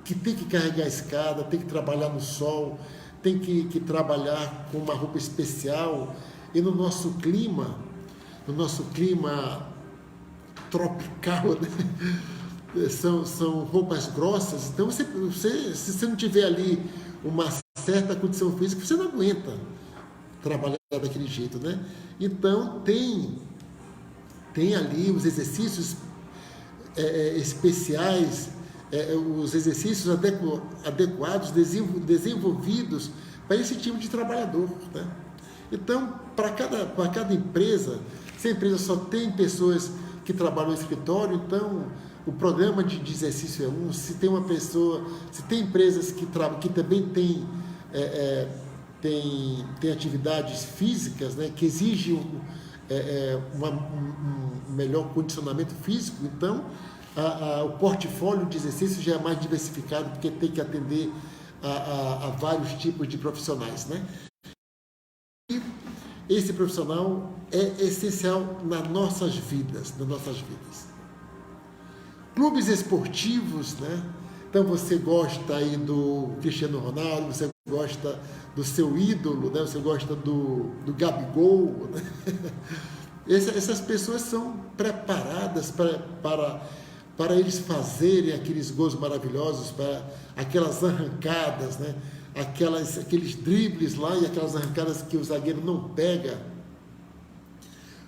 que têm que carregar a escada, têm que trabalhar no sol, têm que trabalhar com uma roupa especial. E no nosso clima tropical, né? São roupas grossas. Então, se você não tiver ali uma certa condição física, você não aguenta trabalhar daquele jeito, né? Então, tem ali os exercícios especiais, os exercícios adequados, desenvolvidos para esse tipo de trabalhador, né? Então, para cada empresa, se a empresa só tem pessoas que trabalham no escritório, então o programa de exercício é um. Se tem empresas que também tem atividades físicas, né, que exigem um melhor condicionamento físico, então o portfólio de exercícios já é mais diversificado, porque tem que atender a vários tipos de profissionais, né? E esse profissional é essencial nas nossas vidas. Clubes esportivos, né? Então você gosta aí do Cristiano Ronaldo, você gosta do seu ídolo, né? Você gosta do Gabigol, né? Essas pessoas são preparadas para eles fazerem aqueles gols maravilhosos, para aquelas arrancadas, né? Aqueles dribles lá e aquelas arrancadas que o zagueiro não pega,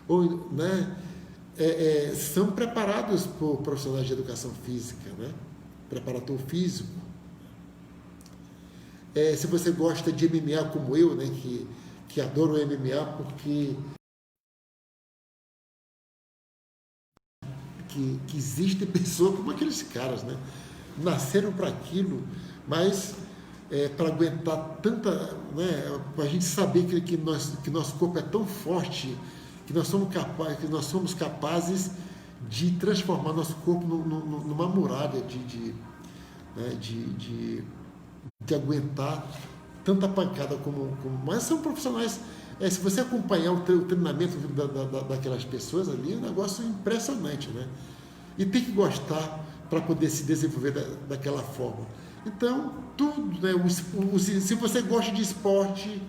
ou, né? São preparados por profissionais de educação física, né? Preparador físico. Se você gosta de MMA como eu, né? Que adoro o MMA porque que existem pessoas como aqueles caras, né? Nasceram para aquilo, mas para aguentar tanta, né? Para a gente saber que nosso corpo é tão forte, que nós somos capazes de transformar nosso corpo numa muralha de aguentar tanta pancada como. Mas são profissionais. Se você acompanhar o treinamento daquelas pessoas ali, é um negócio impressionante, né? E tem que gostar para poder se desenvolver daquela forma. Então, tudo, né? Se você gosta de esporte,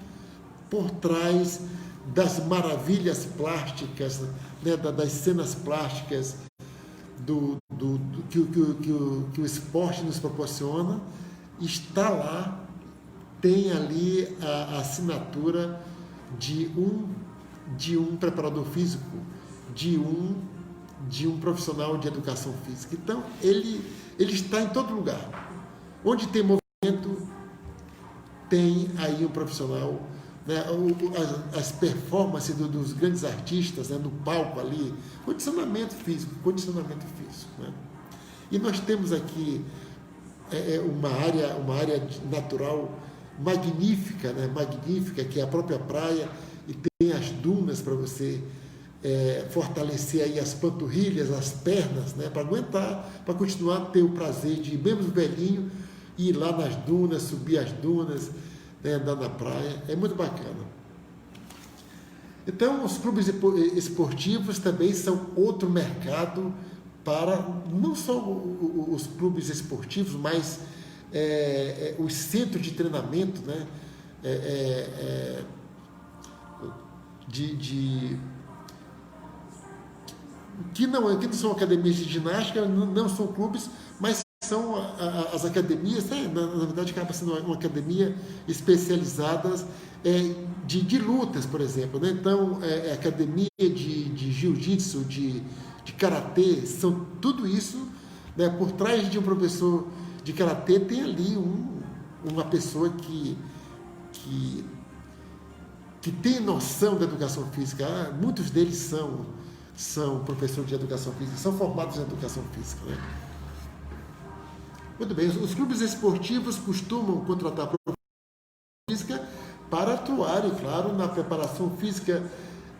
por trás das maravilhas plásticas, né? Das cenas plásticas, que o esporte nos proporciona, está lá, tem ali a assinatura de um preparador físico, de um profissional de educação física. Então, ele está em todo lugar. Onde tem movimento, tem aí um profissional, né? As performances dos grandes artistas, né? No palco ali, condicionamento físico. Né? E nós temos aqui uma área natural magnífica, né? Magnífica, que é a própria praia, e tem as dunas para você fortalecer aí as panturrilhas, as pernas, né? Para aguentar, para continuar a ter o prazer de, mesmo velhinho, ir lá nas dunas, subir as dunas, né? Andar na praia. É muito bacana. Então, os clubes esportivos também são outro mercado para, não só os clubes esportivos, mas os centros de treinamento, né? Que não são academias de ginástica, não são clubes, mas são as academias, né? Na verdade acaba sendo uma academia especializada de lutas, por exemplo, né? Então, academia de jiu-jitsu, de karatê, são tudo isso, né? Por trás de um professor de karatê tem ali uma pessoa que tem noção da educação física. Muitos deles são professores de educação física, são formados em educação física, né? Muito bem, os clubes esportivos costumam contratar professores de física para atuarem, claro, na preparação física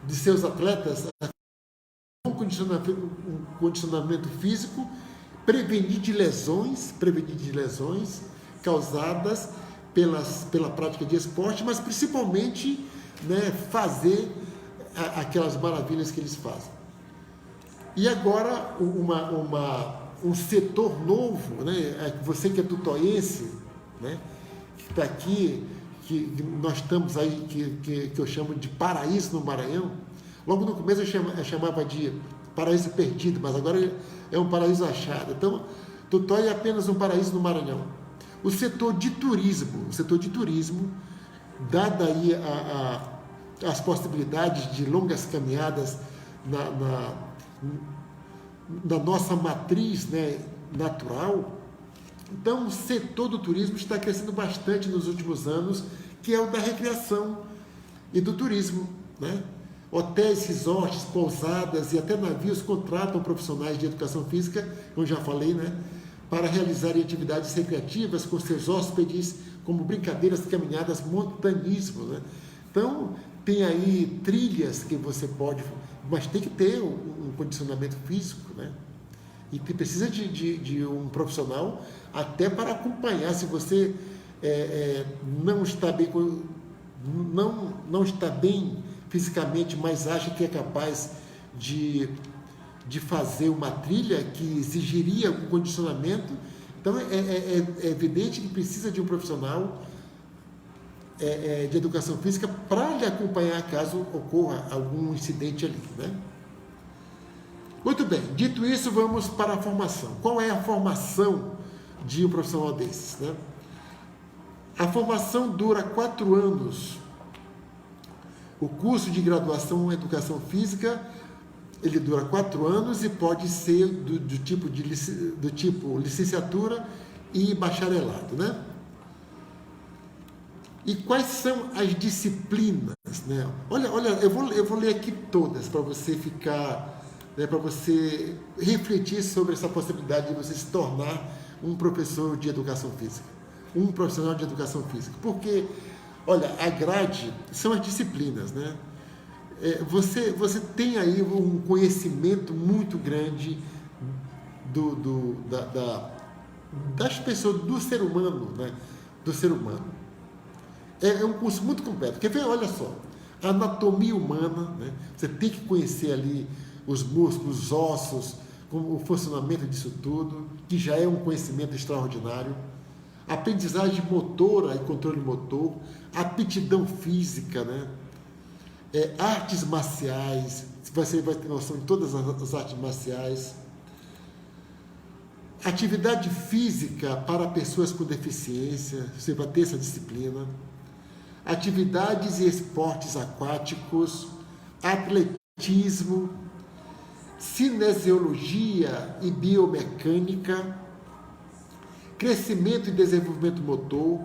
de seus atletas, um condicionamento físico, prevenir de lesões causadas pela prática de esporte, mas principalmente, né, fazer aquelas maravilhas que eles fazem. E agora um setor novo, né? Você que é tutoiense, né? Que está aqui, que nós estamos aí, que eu chamo de paraíso no Maranhão. Logo no começo eu chamava de paraíso perdido, mas agora é um paraíso achado. Então, Tutóia é apenas um paraíso no Maranhão. O setor de turismo, dada aí as possibilidades de longas caminhadas na nossa matriz, né, natural. Então, o setor do turismo está crescendo bastante nos últimos anos, que é o da recreação e do turismo, né? Hotéis, resorts, pousadas e até navios contratam profissionais de educação física, como já falei, né, para realizarem atividades recreativas com seus hóspedes, como brincadeiras, caminhadas, montanismo, né? Então, tem aí trilhas que você pode, mas tem que ter um condicionamento físico, né? E precisa de um profissional até para acompanhar. Se você não está bem fisicamente, mas acha que é capaz de fazer uma trilha que exigiria um condicionamento, então é evidente que precisa de um profissional de educação física para lhe acompanhar caso ocorra algum incidente ali, né? Muito bem, dito isso, vamos para a formação. Qual é a formação de um profissional desses, né? A formação dura 4 anos. O curso de graduação em educação física, ele dura 4 anos e pode ser do tipo licenciatura e bacharelado, né? E quais são as disciplinas, né? Olha, eu vou ler aqui todas para você ficar, né, para você refletir sobre essa possibilidade de você se tornar um professor de educação física, um profissional de educação física. Porque, olha, a grade são as disciplinas, né? Você tem aí um conhecimento muito grande das pessoas, do ser humano, né? Do ser humano. É um curso muito completo. Quer ver? Olha só, anatomia humana, né? Você tem que conhecer ali os músculos, os ossos, o funcionamento disso tudo, que já é um conhecimento extraordinário. Aprendizagem motora e controle motor, aptidão física, né? Artes marciais, você vai ter noção de todas as artes marciais, atividade física para pessoas com deficiência, você vai ter essa disciplina. Atividades e esportes aquáticos, atletismo, cinesiologia e biomecânica, crescimento e desenvolvimento motor,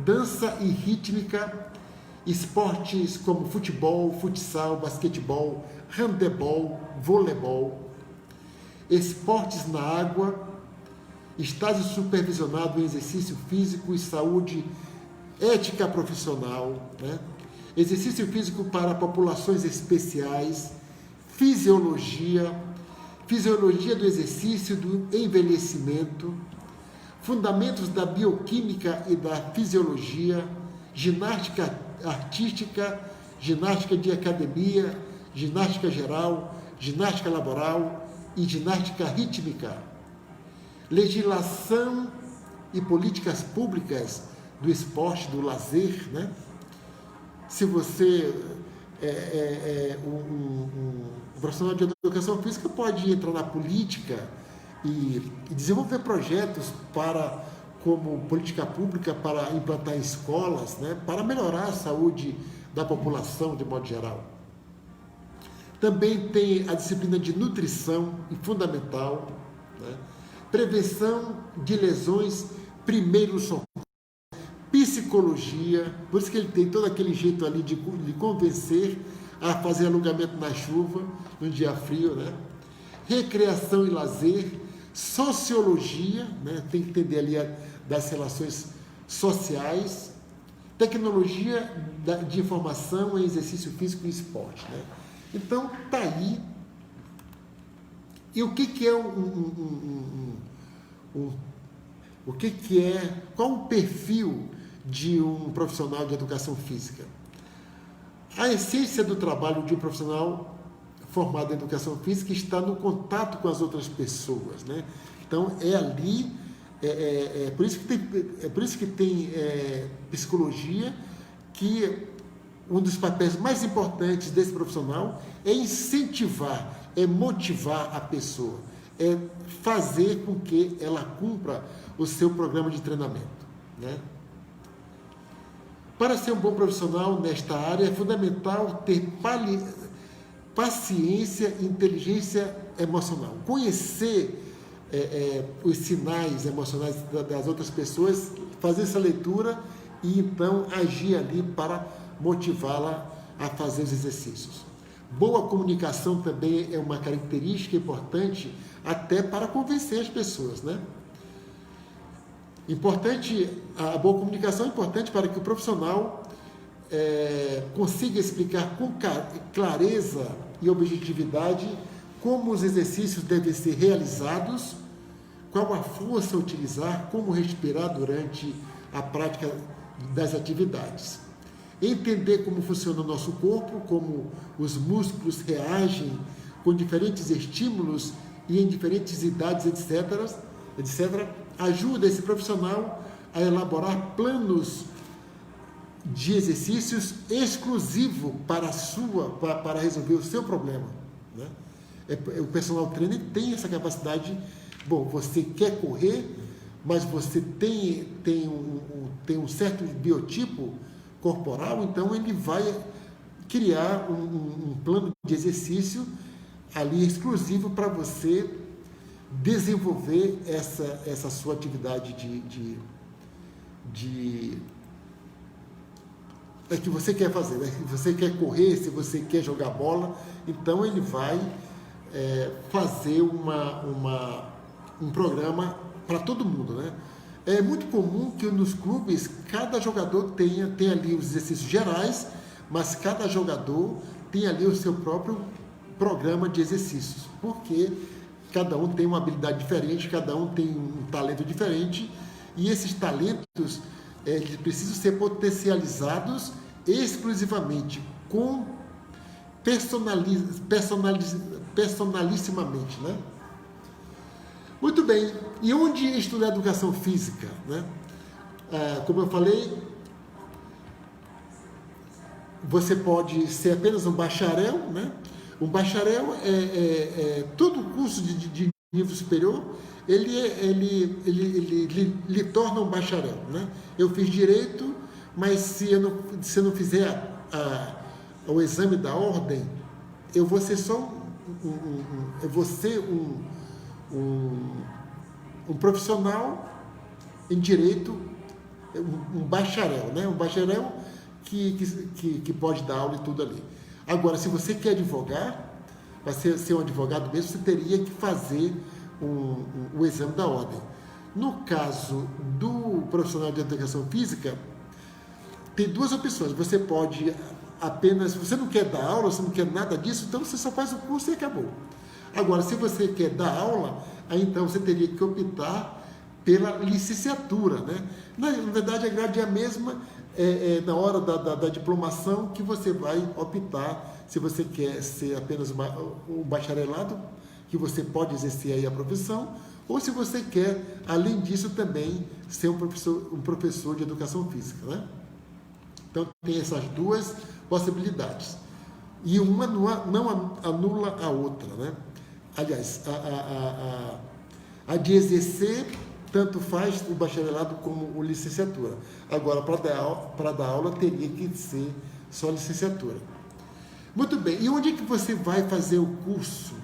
dança e rítmica, esportes como futebol, futsal, basquetebol, handebol, voleibol, esportes na água, estágio supervisionado em exercício físico e saúde ética profissional, né? Exercício físico para populações especiais, fisiologia do exercício do envelhecimento, fundamentos da bioquímica e da fisiologia, ginástica artística, ginástica de academia, ginástica geral, ginástica laboral e ginástica rítmica, legislação e políticas públicas do esporte, do lazer, né? Se você é um profissional de educação física, pode entrar na política e desenvolver projetos como política pública para implantar escolas, né? Para melhorar a saúde da população de modo geral. Também tem a disciplina de nutrição, e fundamental, né? Prevenção de lesões, primeiro socorro, psicologia, por isso que ele tem todo aquele jeito ali de convencer a fazer alongamento na chuva, num dia frio, né? Recreação e lazer, sociologia, né? Tem que entender ali das relações sociais, tecnologia de informação em exercício físico e esporte, né? Então, tá aí. E o que é qual o perfil de um profissional de educação física? A essência do trabalho de um profissional formado em educação física está no contato com as outras pessoas, né? Então, é ali, por isso que tem psicologia, que um dos papéis mais importantes desse profissional é incentivar, é motivar a pessoa, é fazer com que ela cumpra o seu programa de treinamento, né? Para ser um bom profissional nesta área, é fundamental ter paciência e inteligência emocional. Conhecer os sinais emocionais das outras pessoas, fazer essa leitura e então agir ali para motivá-la a fazer os exercícios. Boa comunicação também é uma característica importante até para convencer as pessoas, né? A boa comunicação é importante para que o profissional consiga explicar com clareza e objetividade como os exercícios devem ser realizados, qual a força a utilizar, como respirar durante a prática das atividades. Entender como funciona o nosso corpo, como os músculos reagem com diferentes estímulos e em diferentes idades, etc., ajuda esse profissional a elaborar planos de exercícios exclusivos para resolver o seu problema, né? O personal trainer tem essa capacidade. Bom, você quer correr, mas você tem um certo biotipo corporal, então ele vai criar um plano de exercício ali exclusivo para você desenvolver essa sua atividade que você quer fazer, né? Se você quer correr, se você quer jogar bola, então ele vai fazer um programa para todo mundo, né? É muito comum que nos clubes cada jogador tenha ali os exercícios gerais, mas cada jogador tem ali o seu próprio programa de exercícios, porque cada um tem uma habilidade diferente, cada um tem um talento diferente, e esses talentos eles precisam ser potencializados exclusivamente, personalissimamente, né? Muito bem, e onde estudar educação física, né? Como eu falei, você pode ser apenas um bacharel, né? Um bacharel todo curso de nível superior, ele lhe torna um bacharel, né? Eu fiz direito, mas se eu não fizer o exame da ordem, eu vou ser só um profissional em direito, um bacharel, né? Um bacharel que pode dar aula e tudo ali. Agora, se você quer advogar, para ser um advogado mesmo, você teria que fazer o exame da ordem. No caso do profissional de educação física, tem duas opções. Você pode apenas, você não quer dar aula, você não quer nada disso, então você só faz o curso e acabou. Agora, se você quer dar aula, aí então você teria que optar pela licenciatura, né? Na verdade, a grade é a mesma, na hora da diplomação que você vai optar se você quer ser apenas um bacharelado, que você pode exercer aí a profissão, ou se você quer, além disso, também ser um professor de educação física, né? Então, tem essas duas possibilidades. E uma não anula a outra, né? Aliás, a de exercer tanto faz o bacharelado como a licenciatura. Agora, para dar aula, teria que ser só licenciatura. Muito bem. E onde é que você vai fazer o curso?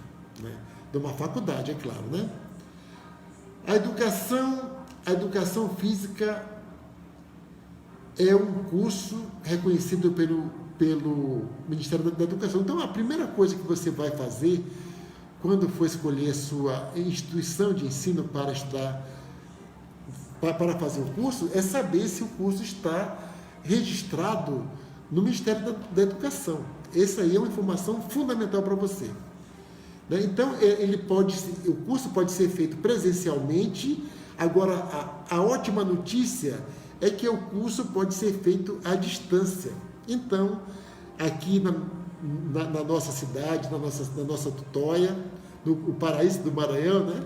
Né? De uma faculdade, é claro, né? A educação física é um curso reconhecido pelo Ministério da Educação. Então, a primeira coisa que você vai fazer quando for escolher a sua instituição de ensino para estudar, para fazer o curso, é saber se o curso está registrado no Ministério da Educação. Essa aí é uma informação fundamental para você. Então, o curso pode ser feito presencialmente. Agora, a ótima notícia é que o curso pode ser feito à distância. Então, aqui na nossa cidade, na nossa Tutóia, no Paraíso do Maranhão, né?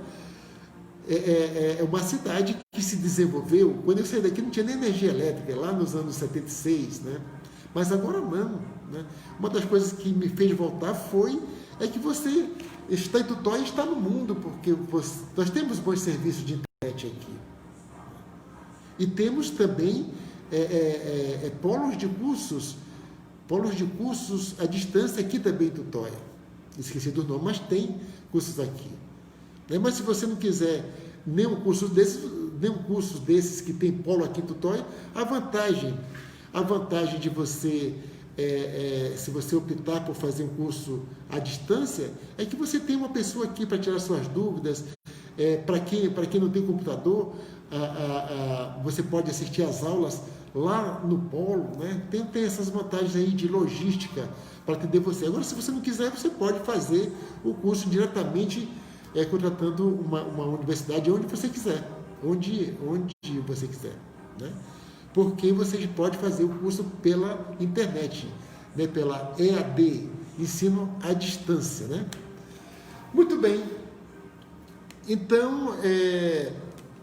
É uma cidade que se desenvolveu. Quando eu saí daqui não tinha nem energia elétrica, lá nos anos 76, né? Mas agora não, né? Uma das coisas que me fez voltar é que você está em Tutóia e está no mundo, porque nós temos bons serviços de internet aqui. E temos também polos de cursos à distância aqui também em Tutóia. Esqueci do nome, mas tem cursos aqui. Mas se você não quiser nenhum curso desses que tem polo aqui em Tutóia, a vantagem de você, se você optar por fazer um curso à distância, é que você tem uma pessoa aqui para tirar suas dúvidas. Para quem não tem computador, você pode assistir às aulas lá no polo, né? Tem essas vantagens aí de logística para atender você. Agora, se você não quiser, você pode fazer o curso diretamente contratando uma universidade onde você quiser, onde você quiser, né? Porque você pode fazer o curso pela internet, né? Pela EAD, ensino à distância, né? Muito bem. Então,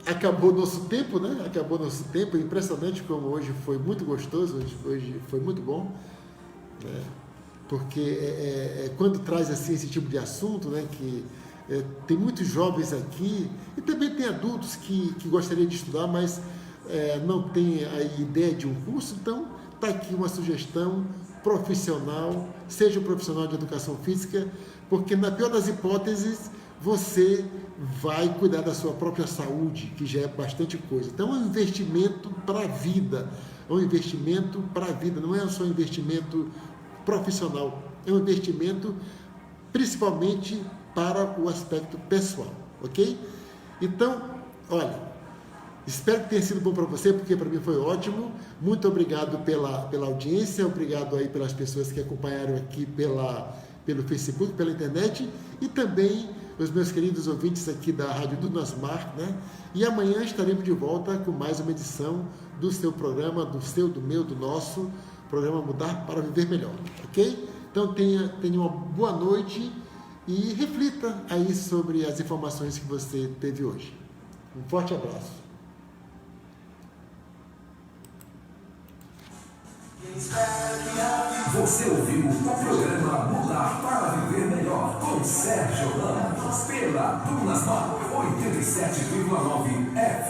acabou nosso tempo, né? Acabou nosso tempo. É impressionante como hoje foi muito gostoso, hoje foi muito bom, né? Porque quando traz assim esse tipo de assunto, né? Que tem muitos jovens aqui e também tem adultos que gostariam de estudar, mas não tem a ideia de um curso. Então, está aqui uma sugestão profissional, seja um profissional de educação física, porque na pior das hipóteses você vai cuidar da sua própria saúde, que já é bastante coisa. Então, é um investimento para a vida, não é só um investimento profissional, é um investimento principalmente para o aspecto pessoal, ok? Então, olha, espero que tenha sido bom para você, porque para mim foi ótimo. Muito obrigado pela audiência, obrigado aí pelas pessoas que acompanharam aqui pelo Facebook, pela internet, e também os meus queridos ouvintes aqui da Rádio do Nosmar, né? E amanhã estaremos de volta com mais uma edição do seu programa, do meu, do nosso programa Mudar para Viver Melhor, ok? Então tenha uma boa noite e reflita aí sobre as informações que você teve hoje. Um forte abraço. Você ouviu o programa Mudar para Viver Melhor com Sérgio Ramos. pela Dunas Mar 87,9 FM.